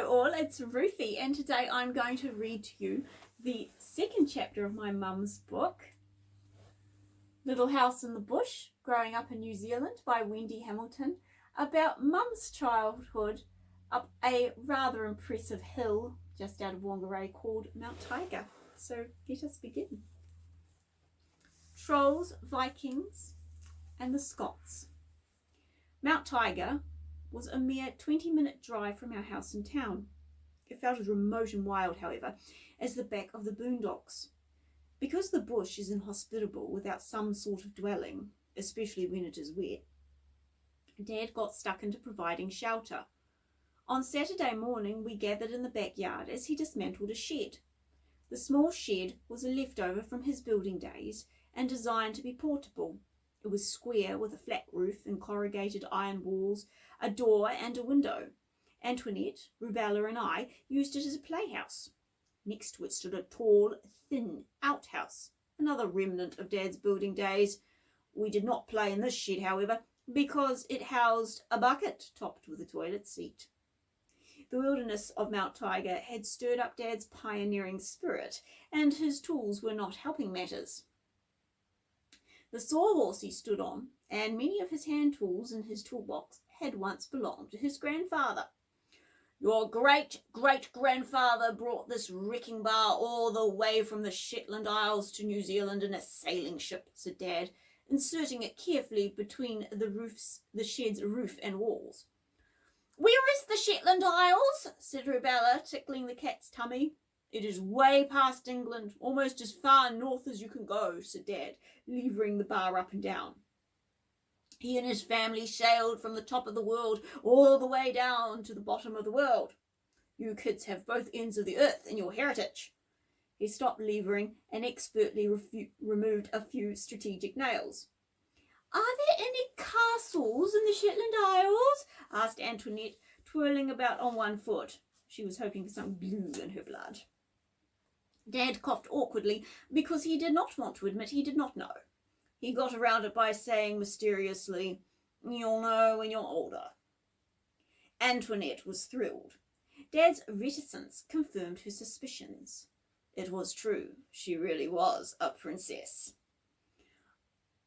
all, it's Ruthie, and today I'm going to read to you the second chapter of my mum's book, Little House in the Bush, Growing Up in New Zealand by Wendy Hamilton, about mum's childhood up a rather impressive hill just out of Whangarei called Mount Tiger. So let us begin. Trolls, Vikings and the Scots. Mount Tiger was a mere 20-minute drive from our house in town. It felt as remote and wild, however, as the back of the boondocks. Because the bush is inhospitable without some sort of dwelling, especially when it is wet, Dad got stuck into providing shelter. On Saturday morning, we gathered in the backyard as he dismantled a shed. The small shed was a leftover from his building days and designed to be portable. It was square with a flat roof and corrugated iron walls, a door and a window. Antoinette, Rubella and I used it as a playhouse. Next to it stood a tall, thin outhouse, another remnant of Dad's building days. We did not play in this shed, however, because it housed a bucket topped with a toilet seat. The wilderness of Mount Tiger had stirred up Dad's pioneering spirit, and his tools were not helping matters. The sawhorse he stood on, and many of his hand tools in his toolbox, had once belonged to his grandfather. Your great-great-grandfather brought this wrecking bar all the way from the Shetland Isles to New Zealand in a sailing ship, said Dad, inserting it carefully between the shed's roof and walls. Where is the Shetland Isles? Said Rubella, tickling the cat's tummy. It is way past England, almost as far north as you can go, said Dad, levering the bar up and down. He and his family sailed from the top of the world all the way down to the bottom of the world. You kids have both ends of the earth in your heritage. He stopped levering and expertly removed a few strategic nails. Are there any castles in the Shetland Isles? Asked Antoinette, twirling about on one foot. She was hoping for some blue in her blood. Dad coughed awkwardly because he did not want to admit he did not know. He got around it by saying mysteriously, "You'll know when you're older." Antoinette was thrilled. Dad's reticence confirmed her suspicions. It was true. She really was a princess.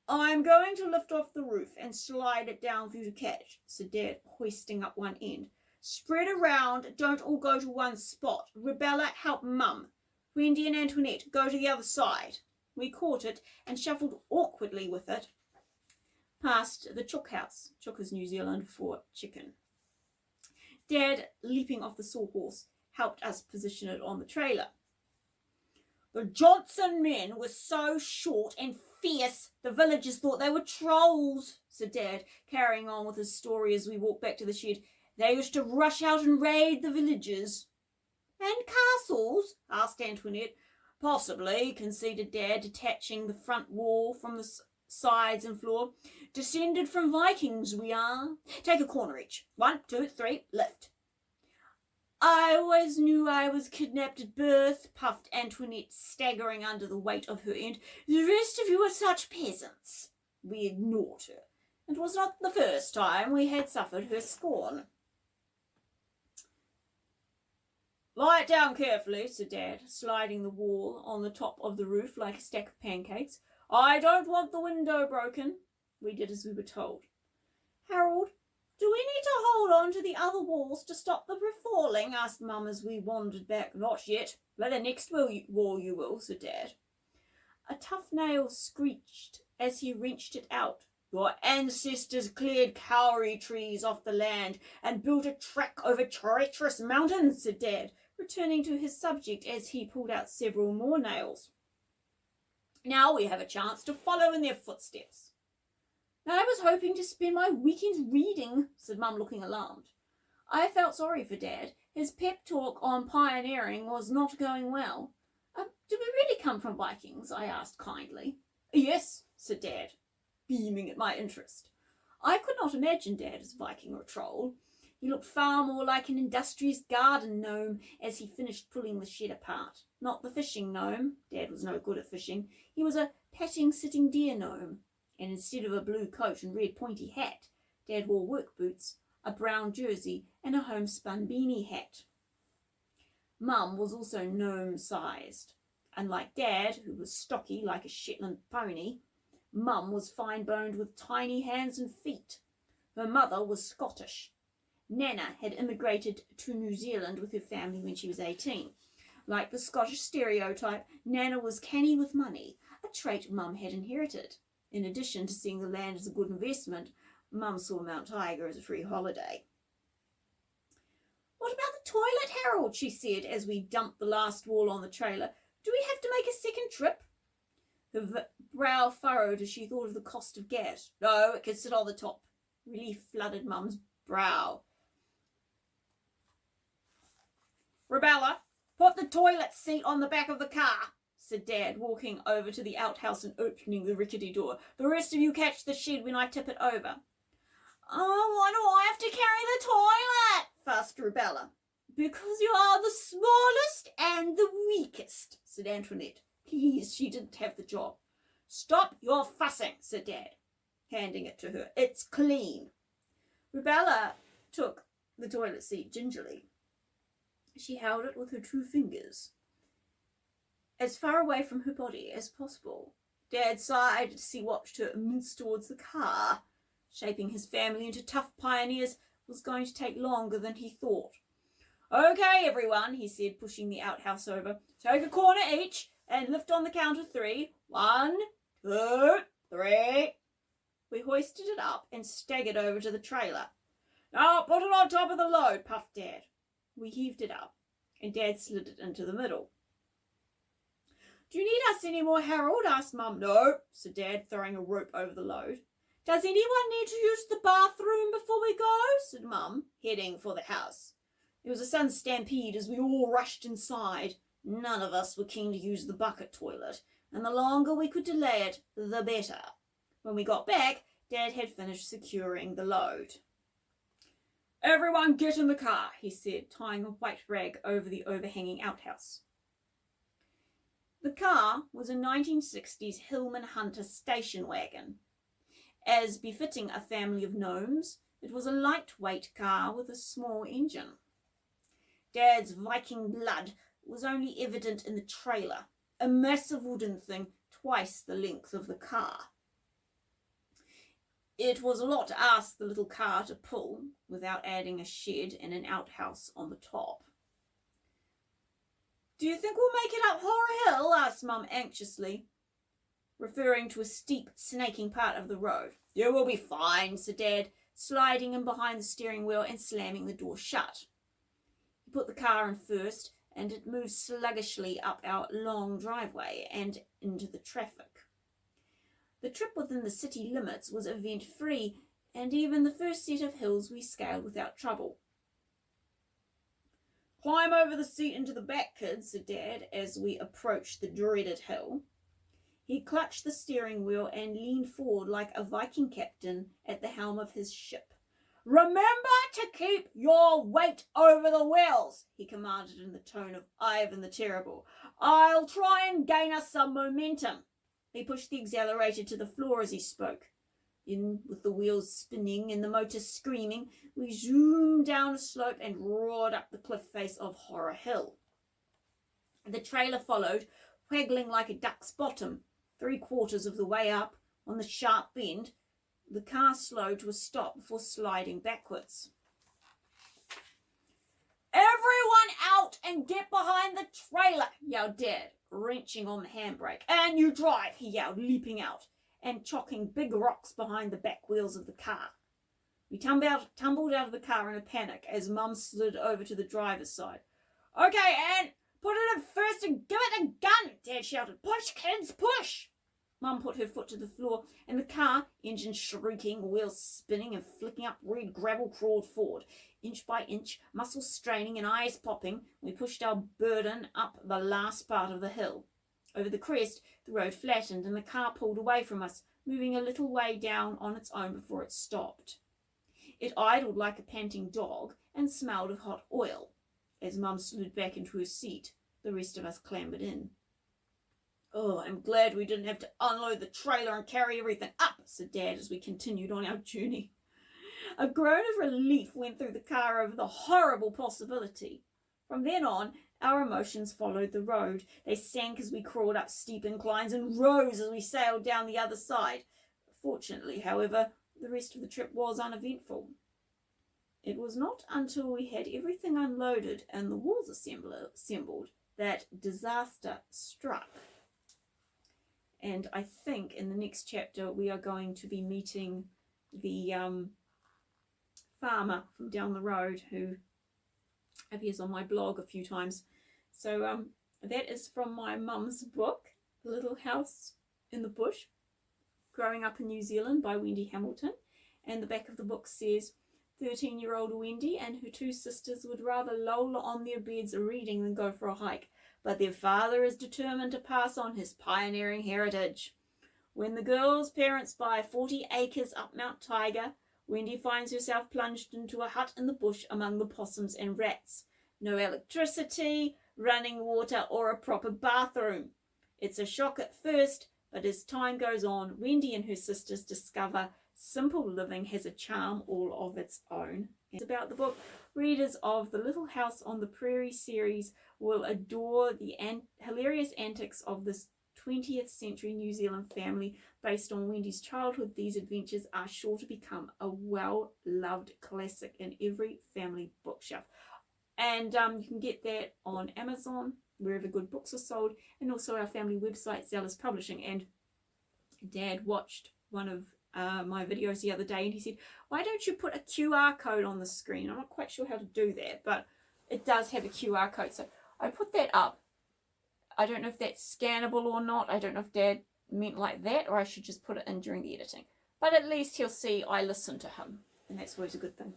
I'm going to lift off the roof and slide it down for you to catch, said Dad, hoisting up one end. Spread around, don't all go to one spot. Rubella, help Mum. Wendy and Antoinette, go to the other side. We caught it and shuffled awkwardly with it past the chook house. Chook is New Zealand for chicken. Dad, leaping off the sawhorse, helped us position it on the trailer. The Johnson men were so short and fierce, the villagers thought they were trolls, said Dad, carrying on with his story as we walked back to the shed. They used to rush out and raid the villages. And castles? Asked Antoinette. Possibly, conceded Dad, detaching the front wall from the sides and floor. Descended from Vikings, we are. Take a corner each. 1, 2, 3, lift. I always knew I was kidnapped at birth, puffed Antoinette, staggering under the weight of her end. The rest of you are such peasants. We ignored her. It was not the first time we had suffered her scorn. Lie it down carefully, said Dad, sliding the wall on the top of the roof like a stack of pancakes. I don't want the window broken. We did as we were told. Harold, do we need to hold on to the other walls to stop them from falling? Asked Mum as we wandered back. Not yet. By the next wall you will, said Dad. A tough nail screeched as he wrenched it out. Your ancestors cleared kauri trees off the land and built a track over treacherous mountains, said Dad, returning to his subject as he pulled out several more nails. Now we have a chance to follow in their footsteps. I was hoping to spend my weekends reading, said Mum, looking alarmed. I felt sorry for Dad. His pep talk on pioneering was not going well. Do we really come from Vikings? I asked kindly. Yes, said Dad, beaming at my interest. I could not imagine Dad as Viking or troll. He looked far more like an industrious garden gnome as he finished pulling the shed apart. Not the fishing gnome. Dad was no good at fishing. He was a patting sitting deer gnome. And instead of a blue coat and red pointy hat, Dad wore work boots, a brown jersey and a homespun beanie hat. Mum was also gnome-sized. Unlike Dad, who was stocky like a Shetland pony, Mum was fine-boned with tiny hands and feet. Her mother was Scottish. Nana had immigrated to New Zealand with her family when she was 18. Like the Scottish stereotype, Nana was canny with money, a trait Mum had inherited. In addition to seeing the land as a good investment, Mum saw Mount Tiger as a free holiday. "What about the toilet, Harold?" she said as we dumped the last wall on the trailer. "Do we have to make a second trip?" Her brow furrowed as she thought of the cost of gas. "No, it can sit on the top." Relief flooded Mum's brow. "Rebella, put the toilet seat on the back of the car," said Dad, walking over to the outhouse and opening the rickety door. "The rest of you catch the shed when I tip it over." "Oh, why do I have to carry the toilet?" fussed Rebella. "Because you are the smallest and the weakest," said Antoinette, pleased she didn't have the job. "Stop your fussing," said Dad, handing it to her. "It's clean." Rebella took the toilet seat gingerly. She held it with her 2 fingers, as far away from her body as possible. Dad sighed as he watched her mince towards the car. Shaping his family into tough pioneers was going to take longer than he thought. "Okay, everyone," he said, pushing the outhouse over. "Take a corner each and lift on the count of 3. 1, 2, 3. We hoisted it up and staggered over to the trailer. "Now put it on top of the load," puffed Dad. We heaved it up, and Dad slid it into the middle. "Do you need us any more, Harold?" asked Mum. "No," said Dad, throwing a rope over the load. "Does anyone need to use the bathroom before we go?" said Mum, heading for the house. It was a sudden stampede as we all rushed inside. None of us were keen to use the bucket toilet, and the longer we could delay it, the better. When we got back, Dad had finished securing the load. "Everyone get in the car," he said, tying a white rag over the overhanging outhouse. The car was a 1960s Hillman Hunter station wagon. As befitting a family of gnomes, it was a lightweight car with a small engine. Dad's Viking blood was only evident in the trailer, a massive wooden thing twice the length of the car. It was a lot to ask the little car to pull without adding a shed and an outhouse on the top. "Do you think we'll make it up Horror Hill?" asked Mum anxiously, referring to a steep, snaking part of the road. "You will be fine," said Dad, sliding in behind the steering wheel and slamming the door shut. He put the car in first, and it moved sluggishly up our long driveway and into the traffic. The trip within the city limits was event-free, and even the first set of hills we scaled without trouble. "Climb over the seat into the back, kids," said Dad as we approached the dreaded hill. He clutched the steering wheel and leaned forward like a Viking captain at the helm of his ship. "Remember to keep your weight over the wheels," he commanded in the tone of Ivan the Terrible. "I'll try and gain us some momentum." He pushed the accelerator to the floor as he spoke. Then, with the wheels spinning and the motor screaming, we zoomed down a slope and roared up the cliff face of Horror Hill. The trailer followed, waggling like a duck's bottom. 3/4 of the way up, on the sharp bend, the car slowed to a stop before sliding backwards. "Everyone out and get behind the trailer," yelled Dad, wrenching on the handbrake. "And you drive," he yelled, leaping out and chocking big rocks behind the back wheels of the car. We tumbled out of the car in a panic as Mum slid over to the driver's side. "Okay, Anne, put it in first and give it a gun," Dad shouted. "Push, kids, push!" Mum put her foot to the floor, and the car, engine shrieking, wheels spinning and flicking up red gravel, crawled forward. Inch by inch, muscles straining and eyes popping, we pushed our burden up the last part of the hill. Over the crest, the road flattened and the car pulled away from us, moving a little way down on its own before it stopped. It idled like a panting dog and smelled of hot oil. As Mum slid back into her seat, the rest of us clambered in. "Oh, I'm glad we didn't have to unload the trailer and carry everything up," said Dad as we continued on our journey. A groan of relief went through the car over the horrible possibility. From then on, our emotions followed the road. They sank as we crawled up steep inclines and rose as we sailed down the other side. Fortunately, however, the rest of the trip was uneventful. It was not until we had everything unloaded and the walls assembled that disaster struck. And I think in the next chapter we are going to be meeting the farmer from down the road who appears on my blog a few times. So that is from my mum's book, The Little House in the Bush, Growing Up in New Zealand by Wendy Hamilton. And the back of the book says, 13-year-old Wendy and her two sisters would rather loll on their beds reading than go for a hike, but their father is determined to pass on his pioneering heritage. When the girls' parents buy 40 acres up Mount Tiger, Wendy finds herself plunged into a hut in the bush among the possums and rats. No electricity, running water, or a proper bathroom. It's a shock at first, but as time goes on, Wendy and her sisters discover simple living has a charm all of its own. It's about the book. Readers of the Little House on the Prairie series will adore the hilarious antics of this 20th century New Zealand family based on Wendy's childhood. These adventures are sure to become a well-loved classic in every family bookshelf. And you can get that on Amazon, wherever good books are sold, and also our family website, Zealous Publishing. And Dad watched one of my videos the other day and he said, why don't you put a QR code on the screen? I'm not quite sure how to do that, but it does have a QR code. So I put that up. I don't know if that's scannable or not. I don't know if Dad meant like that or I should just put it in during the editing. But at least he'll see I listen to him, and that's always a good thing.